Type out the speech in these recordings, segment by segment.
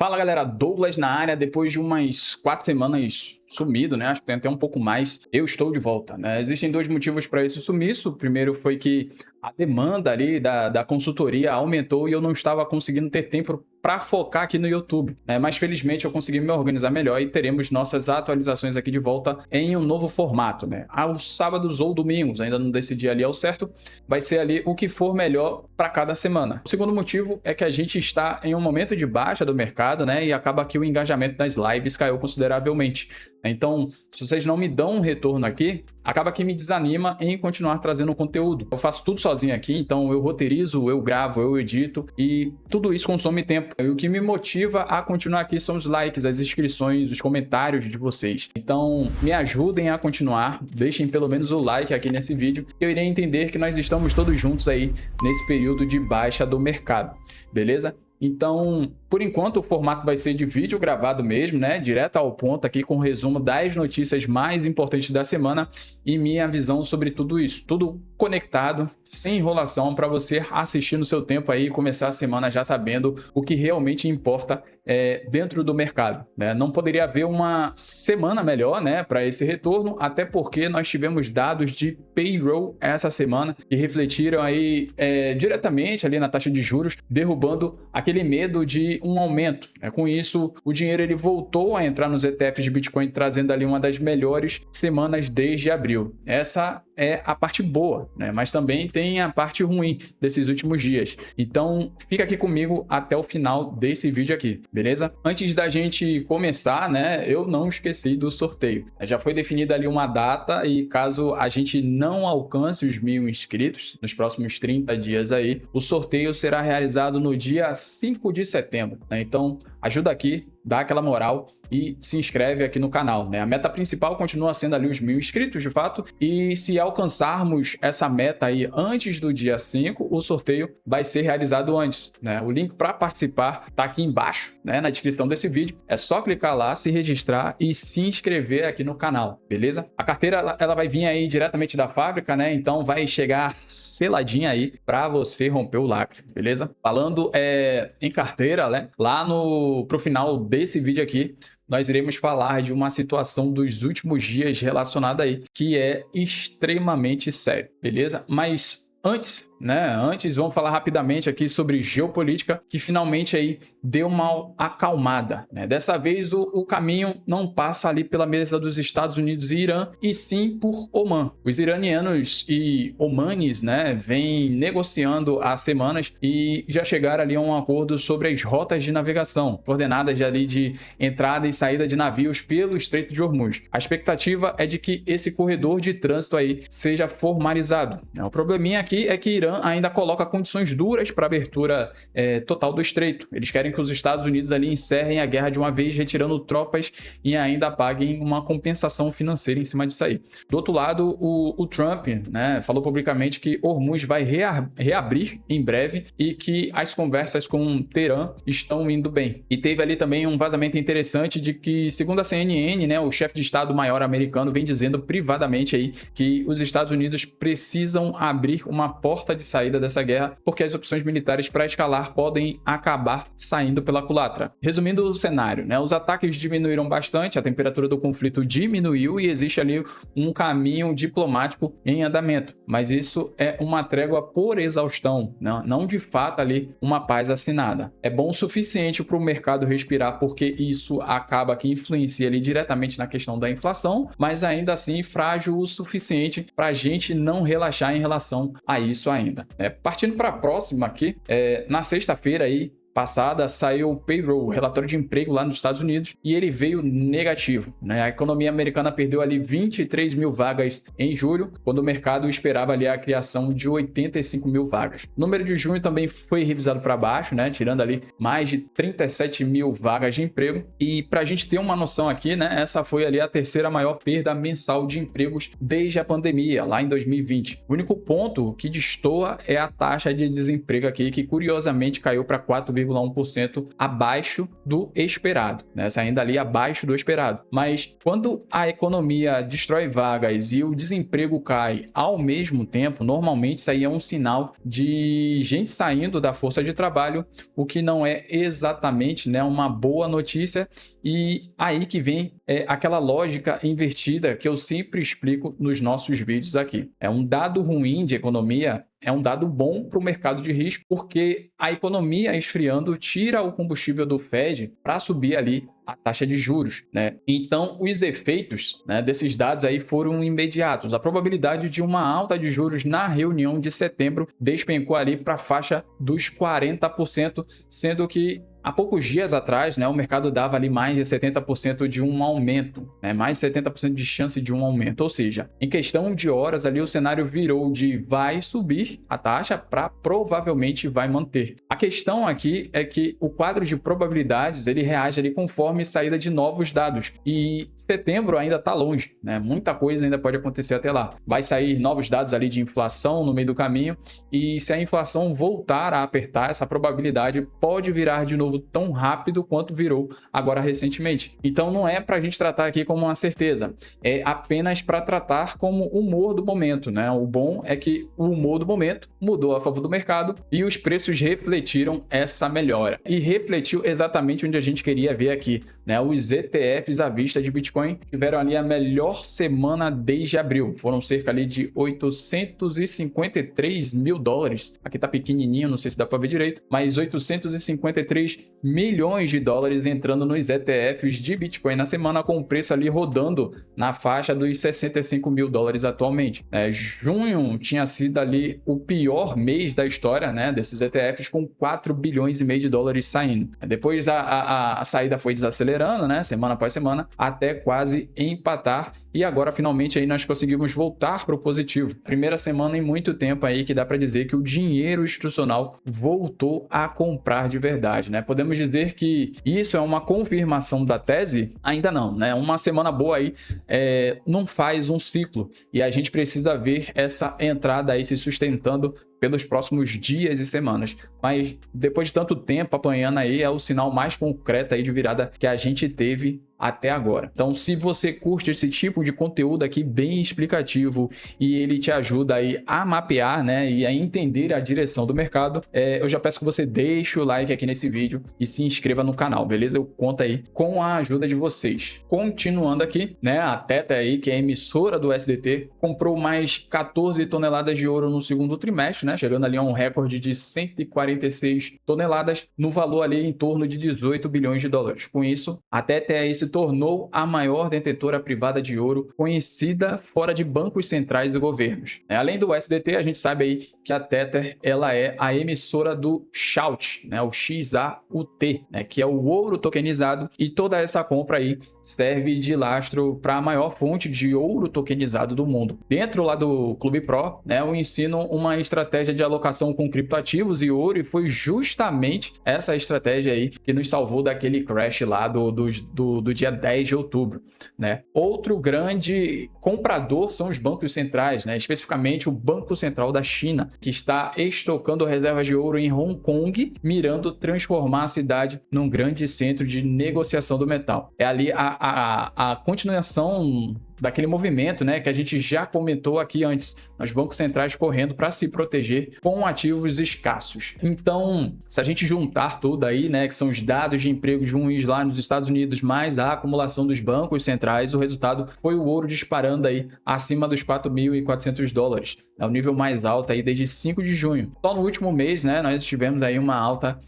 Fala galera, Douglas na área, depois de umas 4 semanas sumido, né? Acho que tem até um pouco mais. Eu estou de volta, né? Existem dois motivos para esse sumiço. O primeiro foi que a demanda ali da consultoria aumentou e eu não estava conseguindo ter tempo para focar aqui no YouTube, né? Mas felizmente eu consegui me organizar melhor e teremos nossas atualizações aqui de volta em um novo formato, né? Aos sábados ou domingos, ainda não decidi ali ao certo, vai ser ali o que for melhor para cada semana. O segundo motivo é que a gente está em um momento de baixa do mercado, né? E acaba que o engajamento das lives caiu consideravelmente. Então, se vocês não me dão um retorno aqui, acaba que me desanima em continuar trazendo conteúdo. Eu faço tudo sozinho aqui, então eu roteirizo, eu gravo, eu edito e tudo isso consome tempo. E o que me motiva a continuar aqui são os likes, as inscrições, os comentários de vocês. Então, me ajudem a continuar, deixem pelo menos o like aqui nesse vídeo, que eu irei entender que nós estamos todos juntos aí nesse período de baixa do mercado, beleza? Então, por enquanto, o formato vai ser de vídeo gravado mesmo, né? Direto ao ponto aqui com o resumo das notícias mais importantes da semana e minha visão sobre tudo isso. Tudo conectado, sem enrolação, para você assistir no seu tempo aí e começar a semana já sabendo o que realmente importa dentro do mercado, né? Não poderia haver uma semana melhor, né, para esse retorno, até porque nós tivemos dados de payroll essa semana que refletiram aí diretamente ali na taxa de juros, derrubando aquele medo de um aumento. Com isso, o dinheiro ele voltou a entrar nos ETFs de Bitcoin, trazendo ali uma das melhores semanas desde abril. Essa é a parte boa, né? Mas também tem a parte ruim desses últimos dias. Então, fica aqui comigo até o final desse vídeo aqui, beleza? Antes da gente começar, né, eu não esqueci do sorteio. Já foi definida ali uma data e caso a gente não alcance os 1.000 inscritos nos próximos 30 dias aí, o sorteio será realizado no dia 5 de setembro, né? Então, ajuda aqui, dá aquela moral e se inscreve aqui no canal, né? A meta principal continua sendo ali os 1.000 inscritos, de fato, e se alcançarmos essa meta aí antes do dia 5, o sorteio vai ser realizado antes, né? O link para participar tá aqui embaixo, né, na descrição desse vídeo. É só clicar lá, se registrar e se inscrever aqui no canal, beleza? A carteira ela vai vir aí diretamente da fábrica, né? Então vai chegar seladinha aí para você romper o lacre, beleza? Falando em carteira, né? Lá pro final desse vídeo aqui, nós iremos falar de uma situação dos últimos dias relacionada aí, que é extremamente sério, beleza? Mas antes, vamos falar rapidamente aqui sobre geopolítica, que finalmente aí deu uma acalmada, né? Dessa vez o caminho não passa ali pela mesa dos Estados Unidos e Irã, e sim por Omã. Os iranianos e omanes, né, vêm negociando há semanas e já chegaram ali a um acordo sobre as rotas de navegação, coordenadas ali de entrada e saída de navios pelo Estreito de Hormuz. A expectativa é de que esse corredor de trânsito aí seja formalizado. O probleminha aqui é que Irã ainda coloca condições duras para a abertura total do estreito. Eles querem que os Estados Unidos ali encerrem a guerra de uma vez, retirando tropas e ainda paguem uma compensação financeira em cima disso aí. Do outro lado, o Trump, né, falou publicamente que Hormuz vai reabrir em breve e que as conversas com Teherã estão indo bem. E teve ali também um vazamento interessante de que, segundo a CNN, né, o chefe de Estado-Maior americano vem dizendo privadamente aí que os Estados Unidos precisam abrir uma porta de saída dessa guerra, porque as opções militares para escalar podem acabar saindo pela culatra. Resumindo o cenário, né, os ataques diminuíram bastante, a temperatura do conflito diminuiu e existe ali um caminho diplomático em andamento, mas isso é uma trégua por exaustão, não de fato ali uma paz assinada. É bom o suficiente para o mercado respirar, porque isso acaba que influencia ali diretamente na questão da inflação, mas ainda assim frágil o suficiente para a gente não relaxar em relação a isso ainda. Partindo para a próxima aqui, na sexta-feira aí, passada, saiu o payroll, o relatório de emprego lá nos Estados Unidos, e ele veio negativo, né? A economia americana perdeu ali 23 mil vagas em julho, quando o mercado esperava ali a criação de 85 mil vagas. O número de junho também foi revisado para baixo, né? Tirando ali mais de 37 mil vagas de emprego. E para a gente ter uma noção aqui, né? Essa foi ali a terceira maior perda mensal de empregos desde a pandemia, lá em 2020. O único ponto que destoa é a taxa de desemprego aqui, que curiosamente caiu para 4,5%. 0,1% abaixo do esperado, né? Saindo ali abaixo do esperado. Mas quando a economia destrói vagas e o desemprego cai ao mesmo tempo, normalmente isso aí é um sinal de gente saindo da força de trabalho, o que não é exatamente, né, uma boa notícia. E aí que vem aquela lógica invertida que eu sempre explico nos nossos vídeos aqui. É um dado ruim de economia, é um dado bom para o mercado de risco, porque a economia esfriando tira o combustível do Fed para subir ali a taxa de juros, né? Então, os efeitos, né, desses dados aí foram imediatos. A probabilidade de uma alta de juros na reunião de setembro despencou ali para a faixa dos 40%, sendo que há poucos dias atrás, né, o mercado dava ali mais de 70% de um aumento, né, mais de 70% de chance de um aumento. Ou seja, em questão de horas ali o cenário virou de vai subir a taxa para provavelmente vai manter. A questão aqui é que o quadro de probabilidades ele reage ali conforme saída de novos dados. E setembro ainda está longe, né? Muita coisa ainda pode acontecer até lá. Vai sair novos dados ali de inflação no meio do caminho e se a inflação voltar a apertar, essa probabilidade pode virar de novo tão rápido quanto virou agora recentemente. Então não é para a gente tratar aqui como uma certeza, é apenas para tratar como o humor do momento, né? O bom é que o humor do momento mudou a favor do mercado e os preços refletiram essa melhora. E refletiu exatamente onde a gente queria ver aqui, né? Os ETFs à vista de Bitcoin tiveram ali a melhor semana desde abril. Foram cerca ali de 853 mil dólares. Aqui tá pequenininho, não sei se dá para ver direito, mas 853 milhões de dólares entrando nos ETFs de Bitcoin na semana, com o preço ali rodando na faixa dos 65 mil dólares atualmente. Junho tinha sido ali o pior mês da história, né, desses ETFs, com 4 bilhões e meio de dólares saindo. Depois a saída foi desacelerando, né, semana após semana, até quase empatar. E agora, finalmente, aí nós conseguimos voltar para o positivo. Primeira semana em muito tempo aí que dá para dizer que o dinheiro institucional voltou a comprar de verdade, né? Podemos dizer que isso é uma confirmação da tese? Ainda não, né? Uma semana boa aí não faz um ciclo e a gente precisa ver essa entrada aí se sustentando pelos próximos dias e semanas. Mas depois de tanto tempo apanhando aí, é o sinal mais concreto aí de virada que a gente teve até agora. Então, se você curte esse tipo de conteúdo aqui bem explicativo e ele te ajuda aí a mapear, né, e a entender a direção do mercado, eu já peço que você deixe o like aqui nesse vídeo e se inscreva no canal, beleza? Eu conto aí com a ajuda de vocês. Continuando aqui, né, a Tether aí, que é a emissora do USDT, comprou mais 14 toneladas de ouro no segundo trimestre, né, chegando ali a um recorde de 146 toneladas, no valor ali em torno de 18 bilhões de dólares. Com isso, a Tether aí se tornou a maior detentora privada de ouro conhecida fora de bancos centrais e governos. Além do USDT, a gente sabe aí que a Tether ela é a emissora do XAUT, né, o XAUT, né, que é o ouro tokenizado, e toda essa compra aí serve de lastro para a maior fonte de ouro tokenizado do mundo. Dentro lá do Clube Pro, né, eu ensino uma estratégia de alocação com criptoativos e ouro, e foi justamente essa estratégia aí que nos salvou daquele crash lá do dia 10 de outubro, né? Outro grande comprador são os bancos centrais, né? Especificamente o Banco Central da China, que está estocando reservas de ouro em Hong Kong, mirando transformar a cidade num grande centro de negociação do metal. É ali a continuação daquele movimento, né, que a gente já comentou aqui antes, os bancos centrais correndo para se proteger com ativos escassos. Então, se a gente juntar tudo aí, né, que são os dados de emprego ruins lá nos Estados Unidos, mais a acumulação dos bancos centrais, o resultado foi o ouro disparando aí acima dos 4.400 dólares. É o nível mais alto aí desde 5 de junho. Só no último mês, né, nós tivemos aí uma alta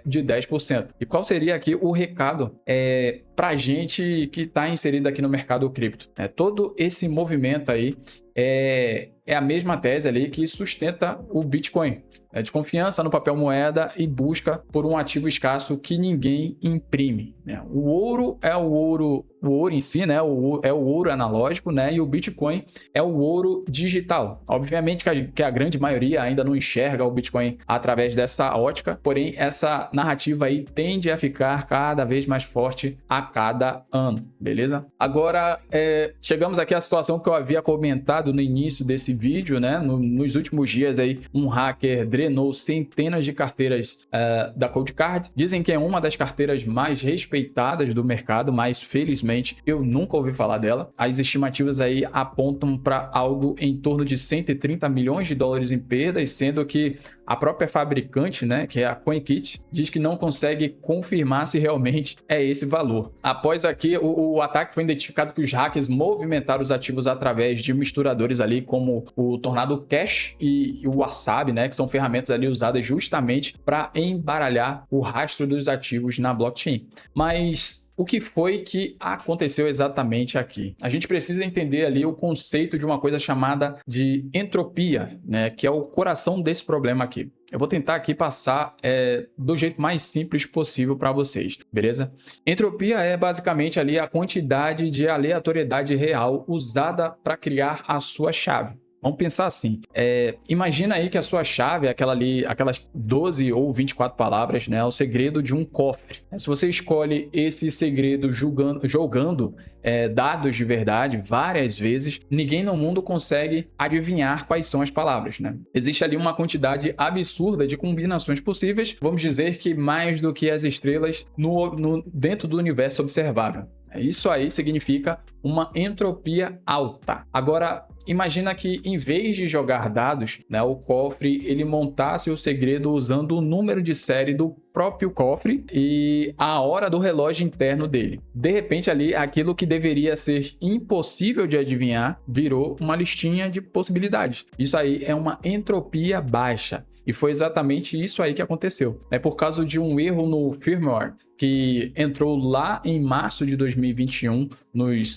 de 10%. E qual seria aqui o recado para gente que está inserido aqui no mercado cripto? Todo esse movimento aí é a mesma tese ali que sustenta o Bitcoin. De confiança no papel moeda e busca por um ativo escasso que ninguém imprime, né? O ouro é o ouro em si, né? É o ouro analógico, né? E o Bitcoin é o ouro digital. Obviamente que a grande maioria ainda não enxerga o Bitcoin através dessa ótica, porém essa narrativa aí tende a ficar cada vez mais forte a cada ano, beleza? Agora, chegamos aqui à situação que eu havia comentado explicado no início desse vídeo, né? Nos últimos dias aí, um hacker drenou centenas de carteiras da Coldcard. Dizem que é uma das carteiras mais respeitadas do mercado, mas felizmente eu nunca ouvi falar dela. As estimativas aí apontam para algo em torno de 130 milhões de dólares em perdas, sendo que a própria fabricante, né, que é a CoinKit, diz que não consegue confirmar se realmente é esse valor. Após aqui, o ataque foi identificado que os hackers movimentaram os ativos através de misturadores ali, como o Tornado Cash e o Wasabi, né, que são ferramentas ali usadas justamente para embaralhar o rastro dos ativos na blockchain. Mas o que foi que aconteceu exatamente aqui? A gente precisa entender ali o conceito de uma coisa chamada de entropia, né, que é o coração desse problema aqui. Eu vou tentar aqui passar do jeito mais simples possível para vocês, beleza? Entropia é basicamente ali a quantidade de aleatoriedade real usada para criar a sua chave. Vamos pensar assim, imagina aí que a sua chave é aquelas 12 ou 24 palavras, né? É o segredo de um cofre. Se você escolhe esse segredo jogando dados de verdade várias vezes, ninguém no mundo consegue adivinhar quais são as palavras, né? Existe ali uma quantidade absurda de combinações possíveis, vamos dizer que mais do que as estrelas dentro do universo observável. Isso aí significa uma entropia alta. Agora, imagina que em vez de jogar dados, né, o cofre ele montasse o segredo usando o número de série do próprio cofre e a hora do relógio interno dele. De repente ali, aquilo que deveria ser impossível de adivinhar virou uma listinha de possibilidades. Isso aí é uma entropia baixa. E foi exatamente isso aí que aconteceu. Por causa de um erro no firmware que entrou lá em março de 2021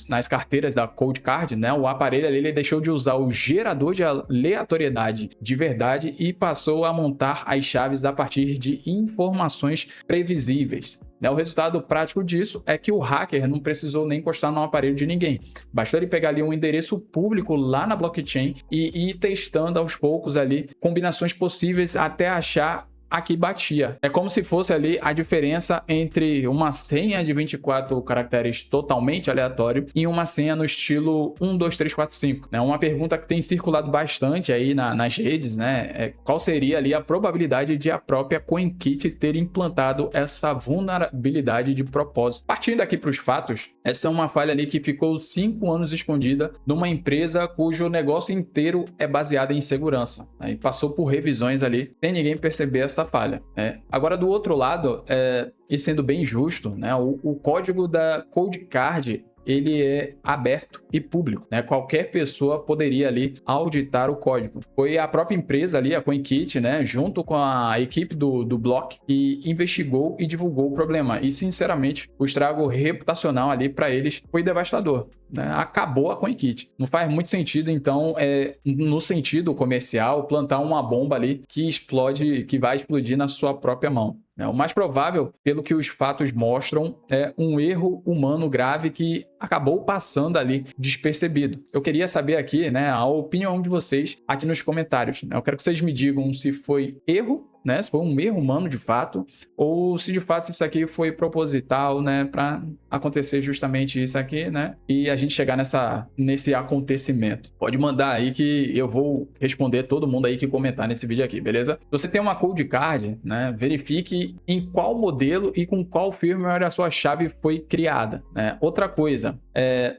nas carteiras da Coldcard, né? O aparelho ali ele deixou de usar o gerador de aleatoriedade de verdade e passou a montar as chaves a partir de informações previsíveis. O resultado prático disso é que o hacker não precisou nem encostar no aparelho de ninguém. Bastou ele pegar ali um endereço público lá na blockchain e ir testando aos poucos ali combinações possíveis até achar a que batia. É como se fosse ali a diferença entre uma senha de 24 caracteres totalmente aleatório e uma senha no estilo 1, 2, 3, 4, 5. Uma pergunta que tem circulado bastante aí nas redes, né? Qual seria ali a probabilidade de a própria CoinKit ter implantado essa vulnerabilidade de propósito? Partindo aqui para os fatos, essa é uma falha ali que ficou 5 anos escondida numa empresa cujo negócio inteiro é baseado em segurança. E passou por revisões ali sem ninguém perceber essa falha. Agora, do outro lado, e sendo bem justo, né, o código da Coldcard ele é aberto e público, né? Qualquer pessoa poderia ali auditar o código. Foi a própria empresa ali, a CoinKit, né, junto com a equipe do Block, que investigou e divulgou o problema. E, sinceramente, o estrago reputacional ali para eles foi devastador. Acabou a CoinKit. Não faz muito sentido, então, no sentido comercial, plantar uma bomba ali que vai explodir na sua própria mão. O mais provável, pelo que os fatos mostram, é um erro humano grave que acabou passando ali despercebido. Eu queria saber aqui, né, a opinião de vocês aqui nos comentários. Eu quero que vocês me digam se foi erro, né, se foi um erro humano de fato, ou se de fato isso aqui foi proposital, né, para acontecer justamente isso aqui, né, e a gente chegar nesse acontecimento. Pode mandar aí que eu vou responder todo mundo aí que comentar nesse vídeo aqui, beleza? Se você tem uma Coldcard, né, verifique em qual modelo e com qual firmware a sua chave foi criada, né? Outra coisa,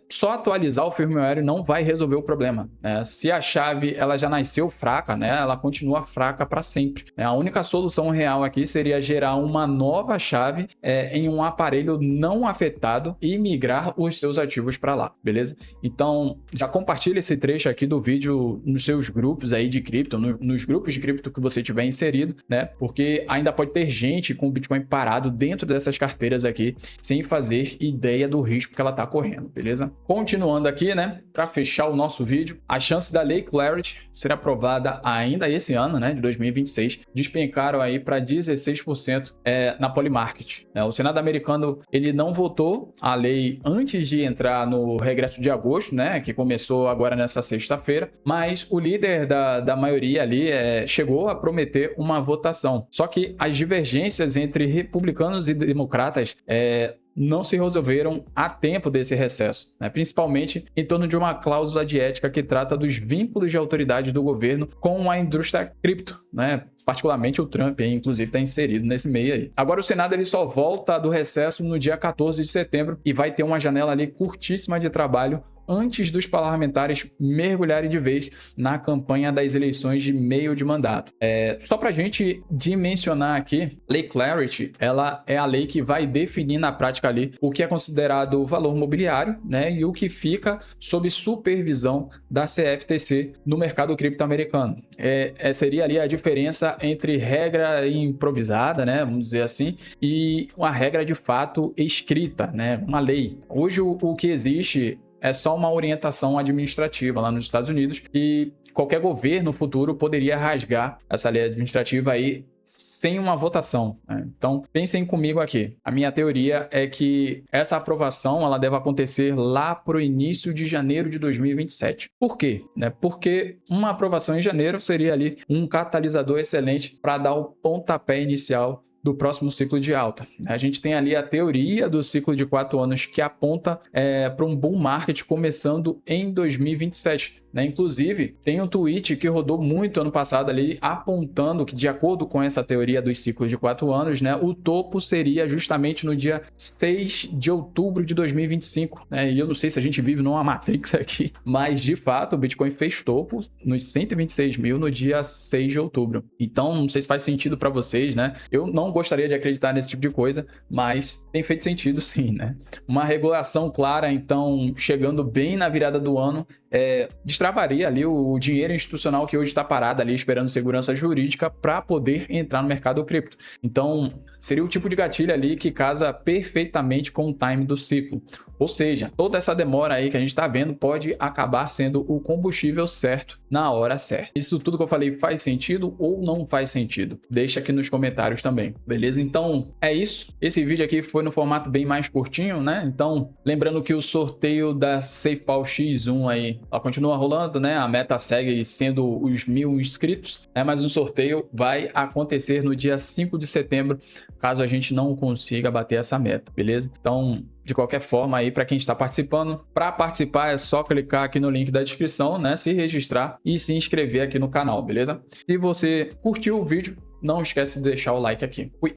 só atualizar o firmware não vai resolver o problema, né? Se a chave ela já nasceu fraca, né, ela continua fraca para sempre, né? A única solução real aqui seria gerar uma nova chave em um aparelho não afetado e migrar os seus ativos para lá, beleza? Então, já compartilha esse trecho aqui do vídeo nos seus grupos aí de cripto, nos grupos de cripto que você tiver inserido, né? Porque ainda pode ter gente com o Bitcoin parado dentro dessas carteiras aqui, sem fazer ideia do risco que ela está correndo, beleza? Continuando aqui, né? Para fechar o nosso vídeo, a chance da Lei Clarity ser aprovada ainda esse ano, né? De 2026, despencaram aí para 16% na Polymarket. O Senado americano ele não votou a lei antes de entrar no regresso de agosto, né? Que começou agora nessa sexta-feira, mas o líder da maioria ali chegou a prometer uma votação. Só que as divergências entre republicanos e democratas não se resolveram a tempo desse recesso, né? Principalmente em torno de uma cláusula de ética que trata dos vínculos de autoridade do governo com a indústria cripto, né? Particularmente o Trump, inclusive, está inserido nesse meio aí. Agora o Senado ele só volta do recesso no dia 14 de setembro e vai ter uma janela ali curtíssima de trabalho antes dos parlamentares mergulharem de vez na campanha das eleições de meio de mandato. Só para a gente dimensionar aqui, Lei Clarity, ela é a lei que vai definir na prática ali o que é considerado valor mobiliário, né, e o que fica sob supervisão da CFTC no mercado cripto americano. Seria ali a diferença entre regra improvisada, né, vamos dizer assim, e uma regra de fato escrita, né, uma lei. Hoje o que existe é só uma orientação administrativa lá nos Estados Unidos e qualquer governo futuro poderia rasgar essa lei administrativa aí sem uma votação, né? Então, pensem comigo aqui. A minha teoria é que essa aprovação ela deve acontecer lá para o início de janeiro de 2027. Por quê? Porque uma aprovação em janeiro seria ali um catalisador excelente para dar o pontapé inicial do próximo ciclo de alta. A gente tem ali a teoria do ciclo de 4 anos que aponta para um bull market começando em 2027. Inclusive, tem um tweet que rodou muito ano passado ali, apontando que, de acordo com essa teoria dos ciclos de 4 anos, o topo seria justamente no dia 6 de outubro de 2025. E eu não sei se a gente vive numa Matrix aqui, mas de fato o Bitcoin fez topo nos 126 mil no dia 6 de outubro. Então, não sei se faz sentido para vocês, Eu não gostaria de acreditar nesse tipo de coisa, mas tem feito sentido sim, Uma regulação clara, então, chegando bem na virada do ano, destravaria ali o dinheiro institucional que hoje está parado ali esperando segurança jurídica para poder entrar no mercado cripto. Então, seria o tipo de gatilho ali que casa perfeitamente com o time do ciclo. Ou seja, toda essa demora aí que a gente está vendo pode acabar sendo o combustível certo na hora certa. Isso tudo que eu falei faz sentido ou não faz sentido? Deixa aqui nos comentários também, beleza? Então, é isso. Esse vídeo aqui foi no formato bem mais curtinho, Então, lembrando que o sorteio da SafePal X1 aí, ela continua rolando, A meta segue sendo os 1000 inscritos, Mas o sorteio vai acontecer no dia 5 de setembro, caso a gente não consiga bater essa meta, beleza? Então, de qualquer forma aí, para quem está participando, para participar é só clicar aqui no link da descrição, se registrar e se inscrever aqui no canal, beleza? Se você curtiu o vídeo, não esquece de deixar o like aqui. Fui!